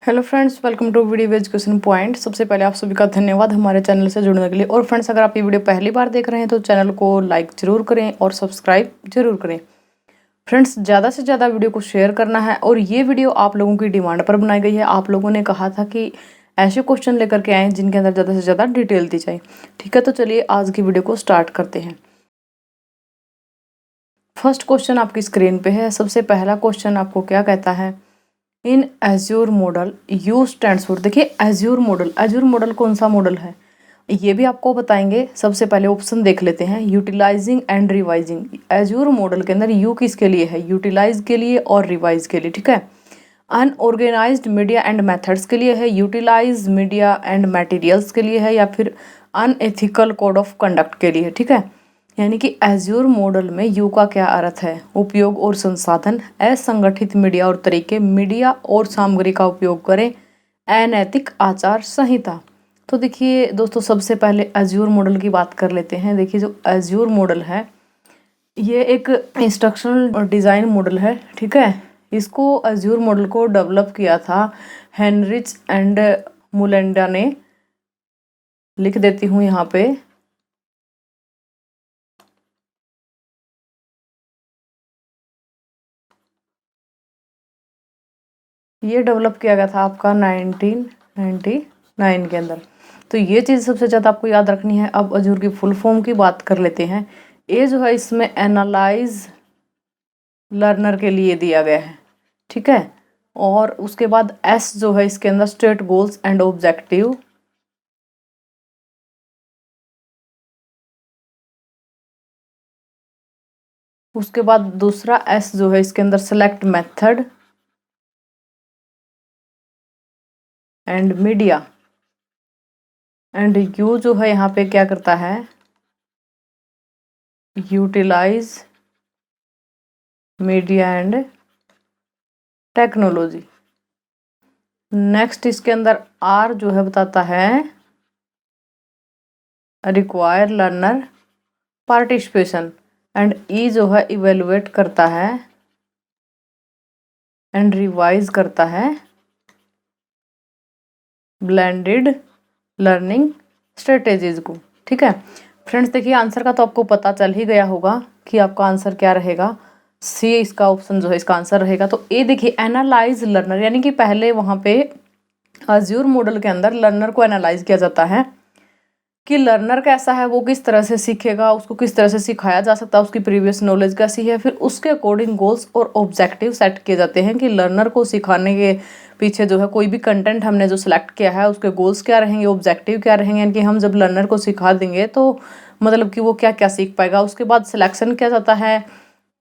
Hello friends, welcome to video education point. सबसे पहले आप सभी का धन्यवाद हमारे चैनल से जुड़ने के लिए। और फ्रेंड्स, अगर आप ये वीडियो पहली बार देख रहे हैं तो चैनल को लाइक जरूर करें और सब्सक्राइब जरूर करें। फ्रेंड्स, ज़्यादा से ज़्यादा वीडियो को शेयर करना है। और ये वीडियो आप लोगों की डिमांड पर बनाई गई है। आप लोगों ने कहा था कि ऐसे क्वेश्चन लेकर के आएँ जिनके अंदर ज़्यादा से ज़्यादा डिटेल दी जाए। ठीक है, तो चलिए आज की वीडियो को स्टार्ट करते हैं। फर्स्ट क्वेश्चन आपकी स्क्रीन पे है। सबसे पहला क्वेश्चन आपको क्या कहता है, in Azure model you stands for. देखिए एज्योर मॉडल कौन सा मॉडल है ये भी आपको बताएंगे। सबसे पहले ऑप्शन देख लेते हैं, utilizing and revising. Assure model के अंदर यू किसके लिए है, यूटिलाइज के लिए और रिवाइज के लिए। ठीक है, अनऑर्गेनाइज्ड मीडिया एंड मेथड्स के लिए है, यूटिलाइज मीडिया एंड मटेरियल्स के लिए है, या फिर अनएथिकल कोड ऑफ कंडक्ट के लिए। ठीक है, यानी कि एज्योर मॉडल में यू का क्या अर्थ है, उपयोग और संसाधन, असंगठित मीडिया और तरीके, मीडिया और सामग्री का उपयोग करें, अनैतिक आचार संहिता। तो देखिए दोस्तों, सबसे पहले एज्योर मॉडल की बात कर लेते हैं। देखिए जो एज्योर मॉडल है ये एक इंस्ट्रक्शनल डिज़ाइन मॉडल है। ठीक है, इसको एज्योर मॉडल को डेवलप किया था हेनरिच एंड मुलेंडा ने। लिख देती हूँ यहाँ पे, ये डेवलप किया गया था आपका 1999 के अंदर। तो ये चीज़ सबसे ज़्यादा आपको याद रखनी है। अब एज्योर की फुल फॉर्म की बात कर लेते हैं। ए जो है इसमें एनालाइज लर्नर के लिए दिया गया है। ठीक है, और उसके बाद एस जो है इसके अंदर स्टेट गोल्स एंड ऑब्जेक्टिव। उसके बाद दूसरा एस जो है इसके अंदर select method and media. And U जो है यहाँ पे क्या करता है, utilize media and technology. Next इसके अंदर आर जो है बताता है require learner participation. And E जो है इवेलुएट करता है एंड रिवाइज करता है ब्लेंडेड लर्निंग स्ट्रेटेजीज को। ठीक है फ्रेंड्स, देखिए आंसर का तो आपको पता चल ही गया होगा कि आपका आंसर क्या रहेगा। सी इसका ऑप्शन जो है इसका आंसर रहेगा। तो ए देखिए एनालाइज लर्नर, यानी कि पहले वहाँ पे एज्योर मॉडल के अंदर लर्नर को एनालाइज किया जाता है कि लर्नर कैसा है, वो किस तरह से सीखेगा, उसको किस तरह से सिखाया जा सकता है, उसकी प्रीवियस नॉलेज कैसी है। फिर उसके अकॉर्डिंग गोल्स और ऑब्जेक्टिव सेट किए जाते हैं कि लर्नर को सिखाने के पीछे जो है कोई भी कंटेंट हमने जो सिलेक्ट किया है उसके गोल्स क्या रहेंगे, ऑब्जेक्टिव क्या रहेंगे। यानी कि हम जब लर्नर को सिखा देंगे तो मतलब कि वो क्या क्या सीख पाएगा। उसके बाद सिलेक्शन किया जाता है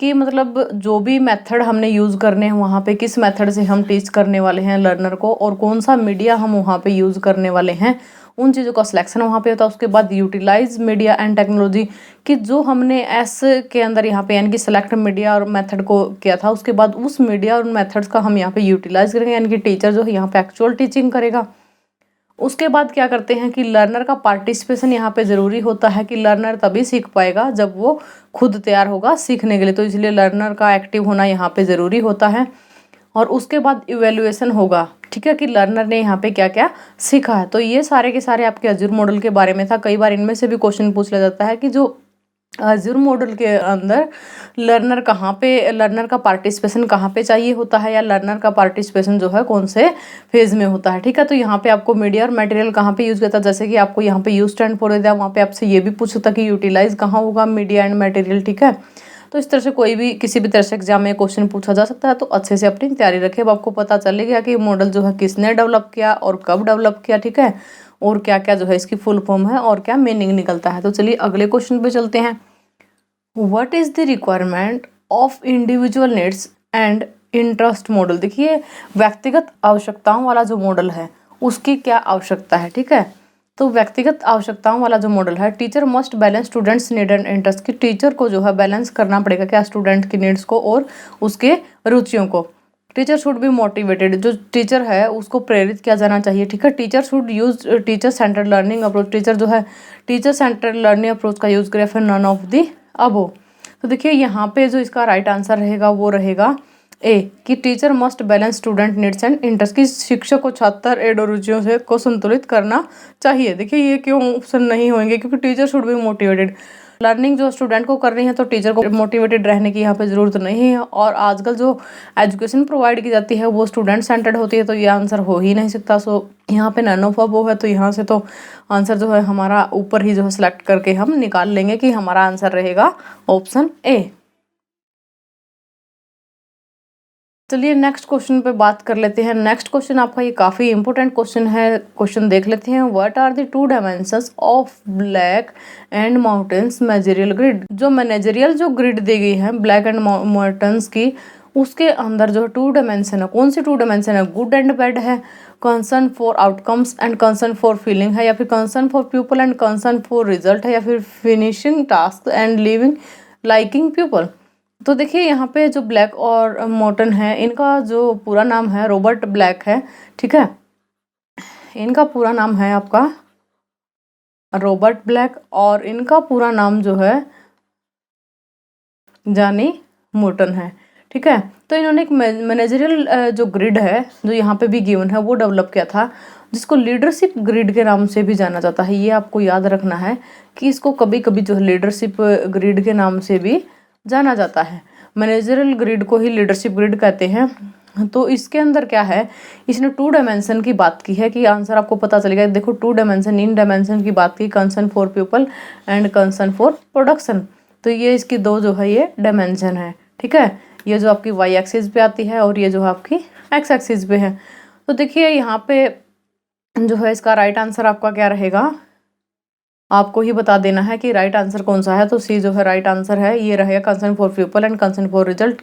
कि मतलब जो भी मेथड हमने यूज़ करने हैं वहाँ पे किस मेथड से हम टीच करने वाले हैं लर्नर को, और कौन सा मीडिया हम वहाँ पे यूज़ करने वाले हैं, उन चीज़ों का सिलेक्शन वहाँ पे होता है। उसके बाद यूटिलाइज मीडिया एंड टेक्नोलॉजी कि जो हमने एस के अंदर यहाँ पे यानी कि सेलेक्ट मीडिया और मेथड को किया था, उसके बाद उस मीडिया और मेथड्स का हम यहाँ पे यूटिलाइज करेंगे, यानी कि टीचर जो है यहाँ पे एक्चुअल टीचिंग करेगा। उसके बाद क्या करते हैं कि लर्नर का पार्टिसिपेशन यहाँ पे ज़रूरी होता है कि लर्नर तभी सीख पाएगा जब वो खुद तैयार होगा सीखने के लिए। तो इसलिए लर्नर का एक्टिव होना यहाँ पे ज़रूरी होता है। और उसके बाद इवेल्युएशन होगा, ठीक है, कि लर्नर ने यहाँ पे क्या क्या सीखा है। तो ये सारे के सारे आपके एज्योर मॉडल के बारे में था। कई बार इनमें से भी क्वेश्चन पूछ लिया जाता है कि जो एज्योर मॉडल के अंदर लर्नर का पार्टिसिपेशन कहाँ पे चाहिए होता है, या लर्नर का पार्टिसिपेशन जो है कौन से फेज में होता है। ठीक है, तो यहाँ पे आपको मीडिया और मटेरियल कहाँ पे यूज़ करता है, जैसे कि आपको यहाँ पे यूज स्टैंड फॉर दिया, वहाँ पे आपसे ये भी पूछ सकता है कि यूटिलाइज कहाँ होगा मीडिया एंड मटेरियल। ठीक है, तो इस तरह से कोई भी किसी भी तरह से एग्जाम में क्वेश्चन पूछा जा सकता है। तो अच्छे से अपनी तैयारी रखें। अब आपको पता चल गया कि मॉडल जो है किसने डेवलप किया और कब डेवलप किया। ठीक है, और क्या क्या जो है इसकी फुल फॉर्म है और क्या मीनिंग निकलता है। तो चलिए अगले क्वेश्चन पे चलते हैं। What is the requirement of individual needs and interest model. देखिए व्यक्तिगत आवश्यकताओं वाला जो मॉडल है उसकी क्या आवश्यकता है। ठीक है, तो व्यक्तिगत आवश्यकताओं वाला जो मॉडल है, teacher must balance students need and interest, की टीचर को जो है बैलेंस करना पड़ेगा क्या, स्टूडेंट की नीड्स को और उसके रुचियों को। टीचर शुड बी मोटिवेटेड, जो टीचर है उसको प्रेरित किया जाना चाहिए। ठीक है, teacher should use teacher centred learning approach, teacher जो है टीचर सेंटर्ड लर्निंग अप्रोच का यूज करे। फिर नन ऑफ दी अबो। तो देखिए यहाँ पे जो इसका राइट आंसर रहेगा वो रहेगा ए कि teacher must balance student needs and interest, की शिक्षक को छात्र एड और रुचियों से को संतुलित करना चाहिए। देखिए ये क्यों ऑप्शन नहीं होंगे, क्योंकि teacher should be motivated. Learning जो स्टूडेंट को करनी है तो टीचर को मोटिवेटेड रहने की यहाँ पे ज़रूरत नहीं है। और आजकल जो एजुकेशन प्रोवाइड की जाती है वो स्टूडेंट सेंटर्ड होती है, तो ये आंसर हो ही नहीं सकता। सो यहाँ पे नन ऑफ वो है, तो यहाँ से तो आंसर जो है हमारा ऊपर ही जो है सिलेक्ट करके हम निकाल लेंगे कि हमारा आंसर रहेगा ऑप्शन ए। चलिए नेक्स्ट क्वेश्चन पे बात कर लेते हैं। नेक्स्ट क्वेश्चन आपका ये काफ़ी इंपॉर्टेंट क्वेश्चन है। क्वेश्चन देख लेते हैं। What are the two dimensions of black and mountains managerial grid. जो मैनेजरियल जो ग्रिड दी गई है ब्लैक एंड माउंटेन्स की, उसके अंदर जो टू डायमेंशन है, कौन सी टू डायमेंशन है? गुड एंड बैड है, concern for outcomes and concern for feeling है, या फिर concern for people and concern for result है, या फिर finishing task and living liking people. तो देखिए यहाँ पे जो ब्लैक और मॉर्टन है, इनका जो पूरा नाम है रॉबर्ट ब्लैक है, ठीक है। इनका पूरा नाम है आपका रॉबर्ट ब्लैक, और इनका पूरा नाम जो है जॉनी मॉर्टन है, ठीक है। तो इन्होंने एक मैनेजरियल जो ग्रिड है जो यहाँ पे भी गिवन है वो डेवलप किया था, जिसको लीडरशिप ग्रिड के नाम से भी जाना जाता है। ये आपको याद रखना है कि इसको कभी कभी जो है लीडरशिप ग्रिड के नाम से भी जाना जाता है। मैनेजरियल ग्रिड को ही लीडरशिप ग्रिड कहते हैं। तो इसके अंदर क्या है, इसने टू डायमेंशन की बात की है, कि आंसर आपको पता चलेगा। देखो टू डायमेंशन, इन डायमेंशन की बात की, concern for people and concern for production. तो ये इसकी दो जो है ये डायमेंशन है, ठीक है। ये जो आपकी वाई एक्सिस पे आती है और ये जो है आपकी एक्स एक्सिस पे है। तो देखिए यहाँ पे जो है इसका राइट आंसर आपका क्या रहेगा, आपको ही बता देना है कि राइट आंसर कौन सा है। तो सी जो है राइट आंसर है, ये रहेगा concern for people and concern for result,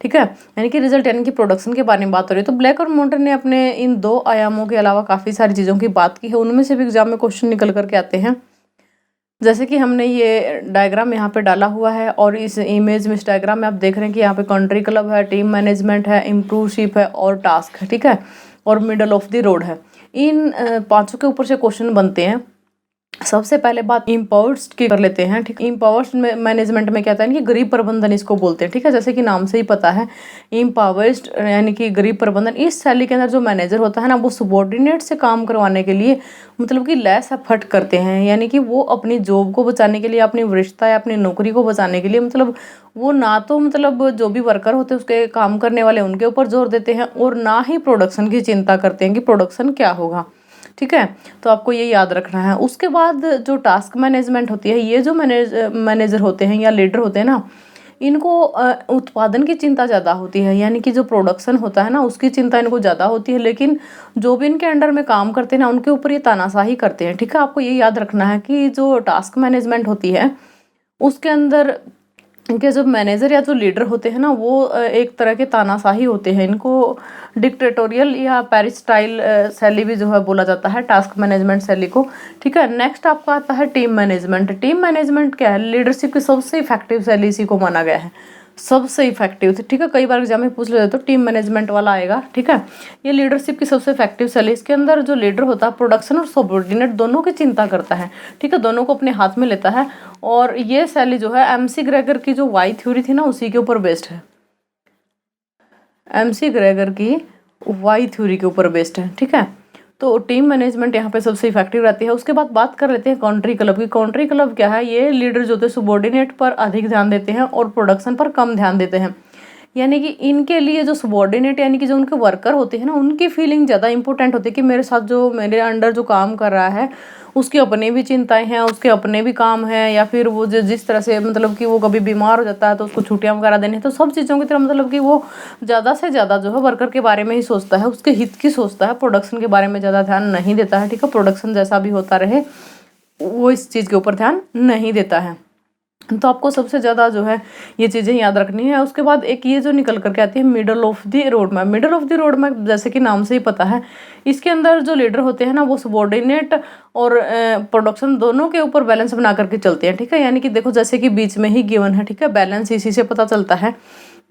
ठीक है। यानी कि रिजल्ट यानी कि प्रोडक्शन के बारे में बात हो रही है। तो ब्लैक और मॉर्टन ने अपने इन दो आयामों के अलावा काफ़ी सारी चीज़ों की बात की है, उनमें से भी एग्जाम में क्वेश्चन निकल करके आते हैं। जैसे कि हमने ये डायग्राम यहाँ पे डाला हुआ है, और इस इमेज में, इस डायग्राम में आप देख रहे हैं कि यहाँ पे कंट्री क्लब है, टीम मैनेजमेंट है, इम्प्रूवशिप है और टास्क है, ठीक है, और मिडल ऑफ द रोड है। इन पांचों के ऊपर से क्वेश्चन बनते हैं। सबसे पहले बात इम्पावर्स की कर लेते हैं, ठीक। इम्पावर्स मैनेजमेंट में क्या होता है कि गरीब प्रबंधन इसको बोलते हैं, ठीक है। जैसे कि नाम से ही पता है, इम्पावर्ड यानी कि गरीब प्रबंधन। इस शैली के अंदर जो मैनेजर होता है ना, वो सबॉर्डिनेट से काम करवाने के लिए मतलब कि लेस एफर्ट करते हैं, यानी कि वो अपनी जॉब को बचाने के लिए, अपनी वरिष्ठता या अपनी नौकरी को बचाने के लिए, मतलब वो ना तो मतलब जो भी वर्कर होते हैं उसके काम करने वाले उनके ऊपर जोर देते हैं, और ना ही प्रोडक्शन की चिंता करते हैं कि प्रोडक्शन क्या होगा, ठीक है। तो आपको ये याद रखना है। उसके बाद जो टास्क मैनेजमेंट होती है, ये जो मैनेजर होते हैं या लीडर होते हैं ना, इनको उत्पादन की चिंता ज़्यादा होती है, यानी कि जो प्रोडक्शन होता है ना उसकी चिंता इनको ज़्यादा होती है, लेकिन जो भी इनके अंडर में काम करते हैं ना उनके ऊपर ये तानाशाही करते हैं, ठीक है। आपको ये याद रखना है कि जो टास्क मैनेजमेंट होती है उसके अंदर इनके जो मैनेजर या जो लीडर होते हैं ना, वो एक तरह के तानाशाही होते हैं। इनको डिक्टेटोरियल या पेरिस स्टाइल शैली भी जो है बोला जाता है, टास्क मैनेजमेंट शैली को, ठीक है। नेक्स्ट आपका आता है टीम मैनेजमेंट। टीम मैनेजमेंट क्या है? लीडरशिप की सबसे इफेक्टिव शैली इसी को माना गया है, सबसे इफेक्टिव, ठीक है। कई बार एग्जाम में पूछ ले तो टीम मैनेजमेंट वाला आएगा, ठीक है। ये लीडरशिप की सबसे इफेक्टिव शैली। इसके अंदर जो लीडर होता है प्रोडक्शन और सबऑर्डिनेट दोनों की चिंता करता है, ठीक है, दोनों को अपने हाथ में लेता है। और ये शैली जो है एमसी ग्रेगर की जो वाई थ्योरी थी ना उसी के ऊपर बेस्ड है, एमसी ग्रेगर की वाई थ्योरी के ऊपर बेस्ड है, ठीक है। तो टीम मैनेजमेंट यहाँ पे सबसे इफेक्टिव रहती है। उसके बाद बात कर लेते हैं कंट्री क्लब की। कंट्री क्लब क्या है? ये लीडर जो होते हैं सबॉर्डिनेट पर अधिक ध्यान देते हैं और प्रोडक्शन पर कम ध्यान देते हैं, यानी कि इनके लिए जो सबॉर्डिनेट यानी कि जो उनके वर्कर होते हैं ना उनकी फीलिंग ज़्यादा इंपॉर्टेंट होती है, कि मेरे साथ जो मेरे अंडर जो काम कर रहा है उसकी अपनी भी चिंताएं हैं, उसके अपने भी काम हैं, या फिर वो जो जिस तरह से मतलब कि वो कभी बीमार हो जाता है तो उसको छुट्टियां वगैरह देनी है। तो सब चीज़ों की तरह मतलब कि वो ज़्यादा से ज़्यादा जो है वर्कर के बारे में ही सोचता है, उसके हित की सोचता है, प्रोडक्शन के बारे में ज़्यादा ध्यान नहीं देता है, ठीक है। प्रोडक्शन जैसा भी होता रहे वो इस चीज़ के ऊपर ध्यान नहीं देता है। तो आपको सबसे ज़्यादा जो है ये चीज़ें याद रखनी है। उसके बाद एक ये जो निकल करके आती है middle of the road map. Middle of the road map जैसे कि नाम से ही पता है, इसके अंदर जो लीडर होते हैं ना वो सबॉर्डिनेट और प्रोडक्शन दोनों के ऊपर बैलेंस बना करके चलते हैं, ठीक है। यानी कि देखो जैसे कि बीच में ही गिवन है, ठीक है, बैलेंस इसी से पता चलता है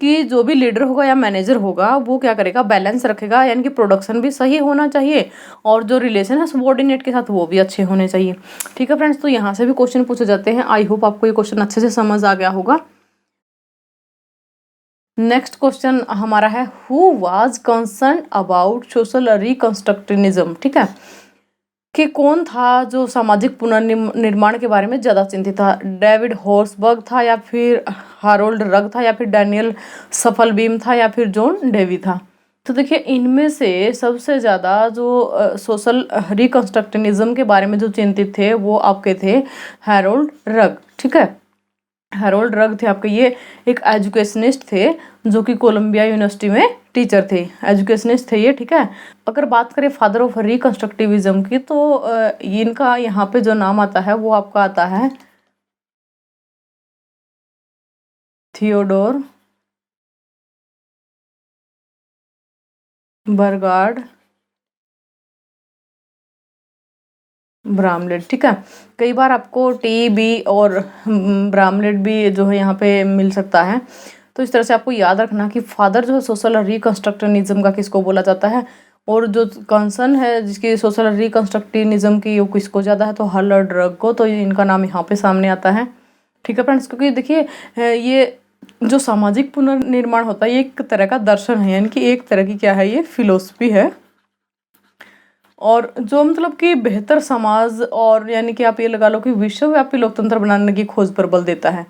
कि जो भी लीडर होगा या मैनेजर होगा वो क्या करेगा, बैलेंस रखेगा, यानी कि प्रोडक्शन भी सही होना चाहिए और जो रिलेशन है सबॉर्डिनेट के साथ वो भी अच्छे होने चाहिए, ठीक है फ्रेंड्स। तो यहाँ से भी क्वेश्चन पूछे जाते हैं। आई होप आपको ये क्वेश्चन अच्छे से समझ आ गया होगा। नेक्स्ट क्वेश्चन हमारा है who was concern about social reconstructivism, ठीक है, कि कौन था जो सामाजिक पुनर्निर्माण के बारे में ज़्यादा चिंतित था। डेविड हॉर्सबर्ग था, या फिर हारोल्ड रग था, या फिर डैनियल सफलबीम था, या फिर जॉन डेवी था। तो देखिए इनमें से सबसे ज़्यादा जो सोशल रिकंस्ट्रक्टिविज्म के बारे में जो चिंतित थे वो आपके थे हैरोल्ड रग, ठीक है। हैरोल्ड रग थे आपके, ये एक एजुकेशनिस्ट थे जो कि कोलंबिया यूनिवर्सिटी में टीचर थे, एजुकेशनिस्ट थे ये, ठीक है। अगर बात करें फादर ऑफ रिकंस्ट्रक्टिविज्म की, तो इनका यहाँ पे जो नाम आता है वो आपका आता है थियोडोर बर्गार्ड ब्रामलेट, ठीक है। कई बार आपको टी बी और ब्रामलेट भी जो है यहाँ पे मिल सकता है। तो इस तरह से आपको याद रखना कि फादर जो है सोशल रिकंस्ट्रक्टिविज्म का किसको बोला जाता है, और जो कंसर्न है जिसकी सोशल रिकंस्ट्रक्टिविज्म की वो किसको ज़्यादा है, तो हारोल्ड रग को। तो इनका नाम यहाँ पे सामने आता है, ठीक है फ्रेंड्स। क्योंकि देखिए ये जो सामाजिक पुनर्निर्माण होता है ये एक तरह का दर्शन है, यानी कि एक तरह की क्या है, ये फिलोसफी है, और जो मतलब कि बेहतर समाज और यानी कि आप ये लगा लो कि विश्वव्यापी लोकतंत्र बनाने की खोज पर बल देता है,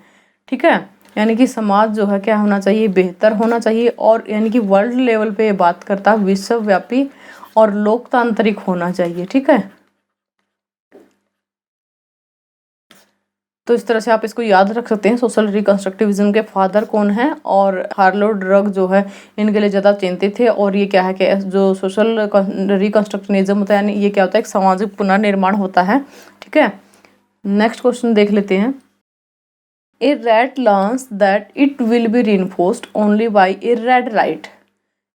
ठीक है। यानी कि समाज जो है क्या होना चाहिए, बेहतर होना चाहिए, और यानी कि वर्ल्ड लेवल पे ये बात करता है विश्वव्यापी और लोकतांत्रिक होना चाहिए, ठीक है। तो इस तरह से आप इसको याद रख सकते हैं, सोशल रिकंस्ट्रक्टिविज्म के फादर कौन है, और हारोल्ड रग जो है इनके लिए ज़्यादा चिंतित थे। और ये क्या है कि जो सोशल रिकंस्ट्रक्टिविज्म होता है, यानी ये क्या होता है, एक सामाजिक पुनर्निर्माण होता है, ठीक है। नेक्स्ट क्वेश्चन देख लेते हैं। A rat learns that it will be reinforced only by a red light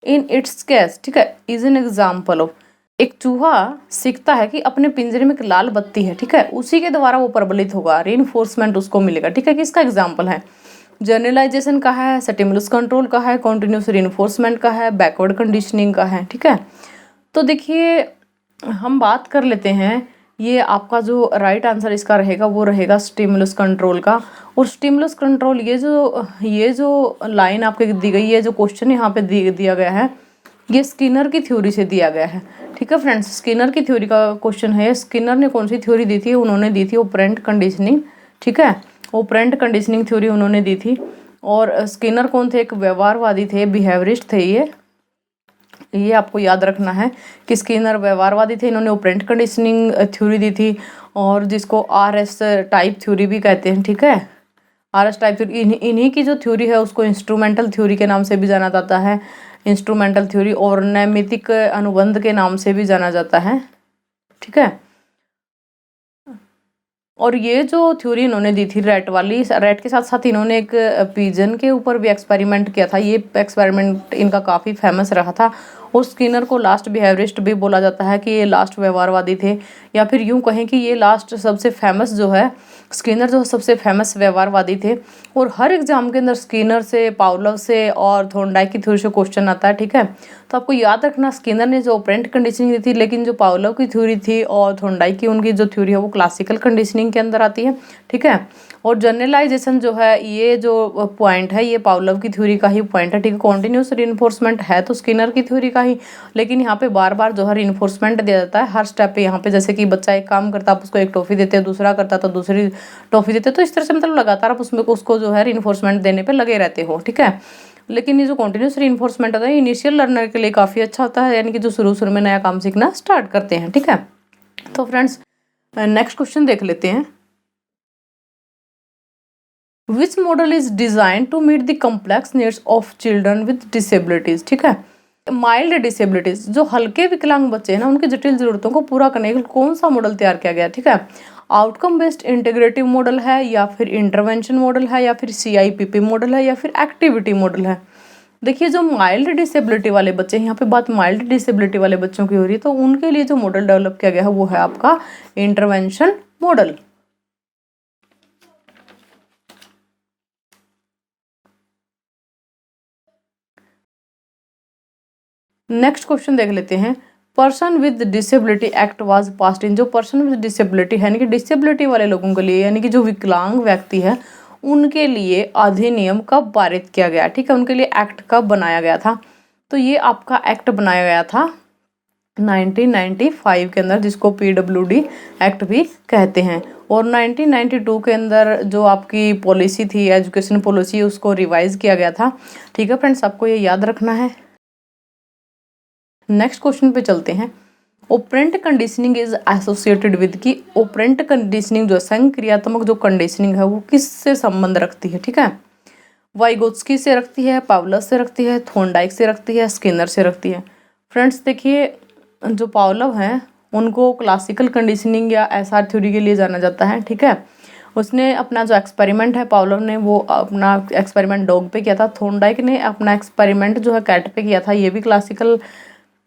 in its case, ठीक है, इज एन एग्जाम्पल ऑफ। एक चूहा सीखता है कि अपने पिंजरे में एक लाल बत्ती है, ठीक है, उसी के द्वारा वो प्रबलित होगा, रीइंफोर्समेंट उसको मिलेगा, ठीक है। किसका एग्जाम्पल है, जनरलाइजेशन का है, स्टिमुलस कंट्रोल का है, कॉन्टिन्यूस रीइंफोर्समेंट का है, बैकवर्ड कंडीशनिंग का है, ठीक है। तो देखिए हम बात कर लेते हैं, ये आपका जो राइट आंसर इसका रहेगा वो रहेगा स्टिमुलस कंट्रोल का। और स्टिमुलस कंट्रोल ये जो लाइन आपके दी गई है, जो क्वेश्चन यहाँ पे दिया गया है, ये स्किनर की थ्योरी से दिया गया है, ठीक है फ्रेंड्स। स्किनर की थ्योरी का क्वेश्चन है। स्किनर ने कौन सी थ्योरी दी थी, उन्होंने दी थी ऑपरेंट कंडीशनिंग, ठीक है, ऑपरेंट कंडीशनिंग थ्योरी उन्होंने दी थी। और स्किनर कौन थे, एक व्यवहारवादी थे, बिहेवियरिस्ट थे ये आपको याद रखना है कि स्किनर व्यवहारवादी थे, इन्होंने ऑपरेंट कंडीशनिंग थ्योरी दी थी, और जिसको आरएस टाइप थ्योरी भी कहते हैं, ठीक है। आरएस टाइप थ्योरी इन्हीं की जो थ्योरी है उसको इंस्ट्रूमेंटल थ्योरी के नाम से भी जाना जाता है, इंस्ट्रूमेंटल थ्योरी, और नैमितिक अनुबंध के नाम से भी जाना जाता है, ठीक है। और ये जो थ्योरी इन्होंने दी थी रैट वाली, रैट के साथ साथ इन्होंने एक पिजन के ऊपर भी एक्सपेरिमेंट किया था। ये एक्सपेरिमेंट इनका काफ़ी फेमस रहा था, और स्किनर को लास्ट बिहेवियरिस्ट भी बोला जाता है कि ये लास्ट व्यवहारवादी थे, या फिर यूँ कहें कि ये लास्ट सबसे फेमस जो है, स्किनर जो सबसे फेमस व्यवहारवादी थे। और हर एग्जाम के अंदर स्किनर से, पावलोव से और थॉर्नडाइक की थ्योरी से क्वेश्चन आता है, ठीक है। तो आपको याद रखना स्किनर ने जो ऑपरेंट कंडीशनिंग दी थी, लेकिन जो पावलोव की थ्योरी थी और थॉर्नडाइक की उनकी जो थ्योरी है वो क्लासिकल कंडीशनिंग के अंदर आती है, ठीक है। और जनरलाइजेशन जो है, ये जो पॉइंट है ये पावलोव की थ्योरी का ही पॉइंट है, ठीक है। कॉन्टिन्यूस रीइंफोर्समेंट है तो स्किनर की थ्योरी का ही, लेकिन यहाँ पे बार बार जो है रीइंफोर्समेंट दिया जाता है हर स्टेप पे। यहाँ पे जैसे कि बच्चा एक काम करता है, आप उसको एक टॉफी देते हैं, दूसरा करता तो दूसरी टॉफी देते, तो इस तरह से मतलब लगातार आप उसमें उसको जो है रीइंफोर्समेंट देने पे लगे रहते हो, ठीक है। लेकिन ये जो कॉन्टिन्यूस रीइंफोर्समेंट होता है इनिशियल लर्नर के लिए काफ़ी अच्छा होता है, यानी कि जो शुरू में नया काम सीखना स्टार्ट करते हैं, ठीक है। तो फ्रेंड्स नेक्स्ट क्वेश्चन देख लेते हैं। Which model is design to meet the complex needs of children with disabilities, ठीक है। माइल्ड डिसेबिलिटीज, जो हल्के विकलांग बच्चे हैं ना, उनकी जटिल जरूरतों को पूरा करने के लिए कौन सा मॉडल तैयार किया गया, ठीक है। आउटकम बेस्ड इंटीग्रेटिव मॉडल है, या फिर इंटरवेंशन मॉडल है, या फिर CIPP मॉडल है, या फिर एक्टिविटी मॉडल है। देखिए जो माइल्ड डिसेबिलिटी वाले बच्चे हैं, यहाँ पे बात माइल्ड डिसेबिलिटी वाले बच्चों की हो रही है, तो उनके लिए जो मॉडल डेवलप किया गया है वो है आपका इंटरवेंशन मॉडल। नेक्स्ट क्वेश्चन देख लेते हैं। Person with disability act was passed in, जो पर्सन विद डिसेबिलिटी है यानी कि डिसेबिलिटी वाले लोगों के लिए, यानी कि जो विकलांग व्यक्ति है उनके लिए अधिनियम कब पारित किया गया, ठीक है, उनके लिए एक्ट कब बनाया गया था। तो ये आपका एक्ट बनाया गया था 1995 के अंदर, जिसको PWD एक्ट भी कहते हैं। और 1992 के अंदर जो आपकी पॉलिसी थी, एजुकेशन पॉलिसी, उसको रिवाइज किया गया था। ठीक है फ्रेंड्स, आपको ये याद रखना है। नेक्स्ट क्वेश्चन पे चलते हैं। Operant conditioning is associated with, की ऑपरेंट कंडीशनिंग जो संक्रियात्मक जो कंडीशनिंग है वो किससे संबंध रखती है, ठीक है। वाइगोत्स्की से रखती है, पावलस से रखती है, थॉर्नडाइक से रखती है, स्किनर से रखती है। फ्रेंड्स देखिए, जो पावलव हैं उनको क्लासिकल कंडीशनिंग या SR थ्योरी के लिए जाना जाता है, ठीक है। उसने अपना जो एक्सपेरिमेंट है, पावलव ने वो अपना एक्सपेरिमेंट डॉग पे किया था। थॉर्नडाइक ने अपना एक्सपेरिमेंट जो है कैट पे किया था। ये भी क्लासिकल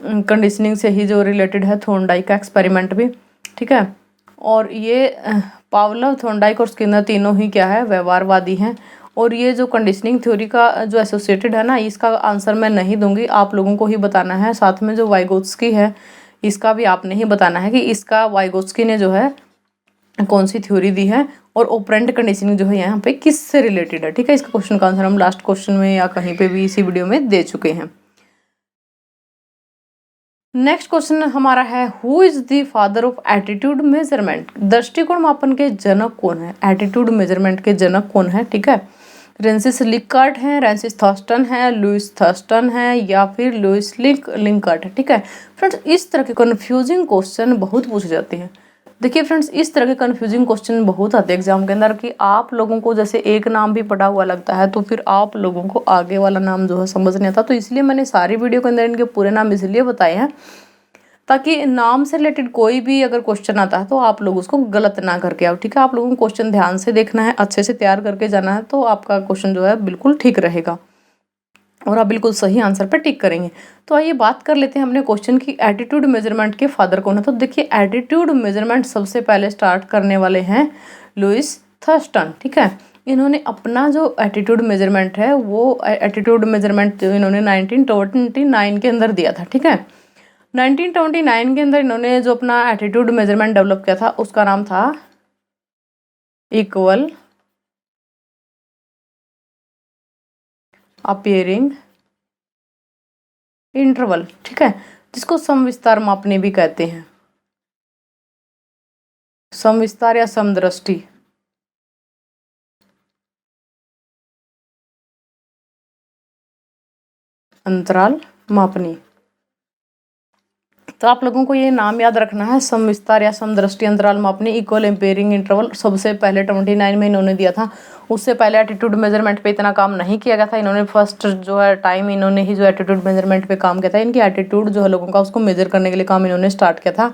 कंडीशनिंग से ही जो रिलेटेड है थॉर्नडाइक का एक्सपेरिमेंट भी, ठीक है। और ये पावलव, थॉर्नडाइक और स्किनर तीनों ही क्या है, व्यवहारवादी हैं। और ये जो कंडीशनिंग थ्योरी का जो एसोसिएटेड है ना, इसका आंसर मैं नहीं दूंगी, आप लोगों को ही बताना है। साथ में जो वाइगोत्स्की है इसका भी आपने ही बताना है कि इसका वाइगोत्स्की ने जो है कौन सी थ्योरी दी है और ऑपरेंट कंडीशनिंग जो है यहाँ पे किससे रिलेटेड है, ठीक है। इसका क्वेश्चन का आंसर हम लास्ट क्वेश्चन में या कहीं पे भी इसी वीडियो में दे चुके हैं। नेक्स्ट क्वेश्चन हमारा है, who is the father of attitude measurement, दृष्टिकोण मापन के जनक कौन है, एटीट्यूड मेजरमेंट के जनक कौन है, ठीक है। रेंसिस लिकर्ट है, रेंसिस थर्स्टन है, लुइस थर्स्टन है, या फिर लुइस लिंकर्ट है, ठीक है। फ्रेंड्स इस तरह के कन्फ्यूजिंग क्वेश्चन बहुत पूछे जाते हैं। देखिए फ्रेंड्स, इस तरह के कन्फ्यूजिंग क्वेश्चन बहुत आते हैं एग्जाम के अंदर कि आप लोगों को जैसे एक नाम भी पढ़ा हुआ लगता है तो फिर आप लोगों को आगे वाला नाम जो है समझ नहीं आता। तो इसलिए मैंने सारी वीडियो के अंदर इनके पूरे नाम इसलिए बताए हैं ताकि नाम से रिलेटेड कोई भी अगर क्वेश्चन आता है तो आप लोग उसको गलत ना करके आओ, ठीक है। आप लोगों को क्वेश्चन ध्यान से देखना है, अच्छे से तैयार करके जाना है, तो आपका क्वेश्चन जो है बिल्कुल ठीक रहेगा और आप बिल्कुल सही आंसर पर टिक करेंगे। तो आइए बात कर लेते हैं हमने क्वेश्चन की, एटीट्यूड मेजरमेंट के फादर कौन है। तो देखिए, एटीट्यूड मेजरमेंट सबसे पहले स्टार्ट करने वाले हैं लुइस थर्स्टन, ठीक है। इन्होंने अपना जो एटीट्यूड मेजरमेंट है वो एटीट्यूड मेजरमेंट जो इन्होंने 1929 के अंदर दिया था, ठीक है। 1929 के अंदर इन्होंने जो अपना एटीट्यूड मेजरमेंट डेवलप किया था उसका नाम था इक्वल अपीयरिंग इंटरवल, ठीक है, जिसको समविस्तार मापने भी कहते हैं, समविस्तार या समदृष्टि। अंतराल मापनी। तो आप लोगों को ये नाम याद रखना है, समविस्तार या समदृष्टि अंतराल मापनी, इक्वल एम्पेयरिंग इंटरवल। सबसे पहले 29 में इन्होंने दिया था। उससे पहले एटीट्यूड मेजरमेंट पे इतना काम नहीं किया गया था। इन्होंने फर्स्ट जो है टाइम इन्होंने ही जो एटीट्यूड मेजरमेंट पे काम किया था। इनकी एटीट्यूड जो है लोगों का उसको मेजर करने के लिए काम इन्होंने स्टार्ट किया था।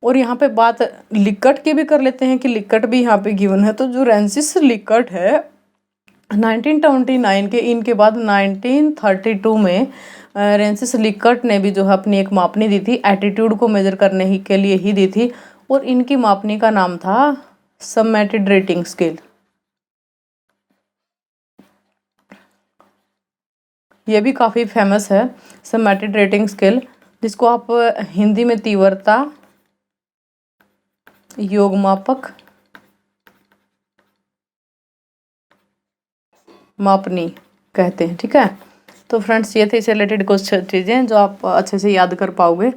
और यहाँ पे बात लिकर्ट की भी कर लेते हैं कि लिकर्ट भी यहाँ पे गिवन है। तो जो रेंसिस लिकर्ट है 1929 के, इनके बाद 1932 में रेंसिस लिकर्ट ने भी जो है अपनी एक मापनी दी थी, एटीट्यूड को मेजर करने ही के लिए ही दी थी। और इनकी मापनी का नाम था समेटेड रेटिंग स्केल। ये भी काफ़ी फेमस है समेटेड रेटिंग स्केल, जिसको आप हिंदी में तीव्रता योग मापक मापनी कहते हैं, ठीक है। तो फ्रेंड्स ये थे इससे रिलेटेड कुछ चीज़ें जो आप अच्छे से याद कर पाओगे।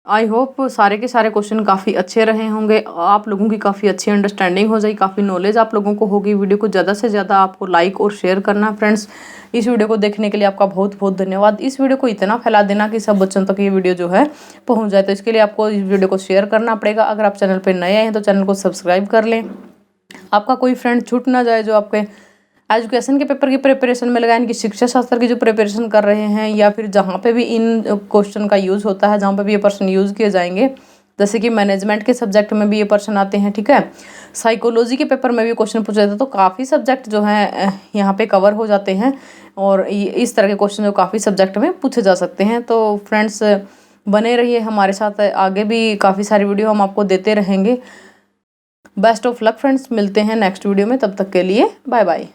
आई होप सारे के सारे क्वेश्चन काफ़ी अच्छे रहे होंगे, आप लोगों की काफ़ी अच्छी अंडरस्टैंडिंग हो जाएगी, काफ़ी नॉलेज आप लोगों को होगी। वीडियो को ज़्यादा से ज़्यादा आपको लाइक और शेयर करना। फ्रेंड्स इस वीडियो को देखने के लिए आपका बहुत बहुत धन्यवाद। इस वीडियो को इतना फैला देना कि सब बच्चों तक ये वीडियो जो है पहुँच जाए। तो इसके लिए आपको इस वीडियो को शेयर करना पड़ेगा। अगर आप चैनल पर नए आए हैं तो चैनल को सब्सक्राइब कर लें, आपका कोई फ्रेंड छूट ना जाए जो आपके एजुकेशन के पेपर की प्रिपरेशन में लगा, इनकी शिक्षा शास्त्र की जो प्रिपरेशन कर रहे हैं, या फिर जहाँ पे भी इन क्वेश्चन का यूज़ होता है, जहाँ पे भी ये पर्सन यूज़ किए जाएंगे, जैसे कि मैनेजमेंट के सब्जेक्ट में भी ये पर्सन आते हैं, ठीक है। साइकोलॉजी के पेपर में भी क्वेश्चन पूछे जाते हैं। तो काफ़ी सब्जेक्ट जो हैं यहाँ पे कवर हो जाते हैं और इस तरह के क्वेश्चन जो काफ़ी सब्जेक्ट में पूछे जा सकते हैं। तो फ्रेंड्स बने रहिए हमारे साथ, आगे भी काफ़ी सारी वीडियो हम आपको देते रहेंगे। बेस्ट ऑफ लक फ्रेंड्स, मिलते हैं नेक्स्ट वीडियो में, तब तक के लिए बाय बाय।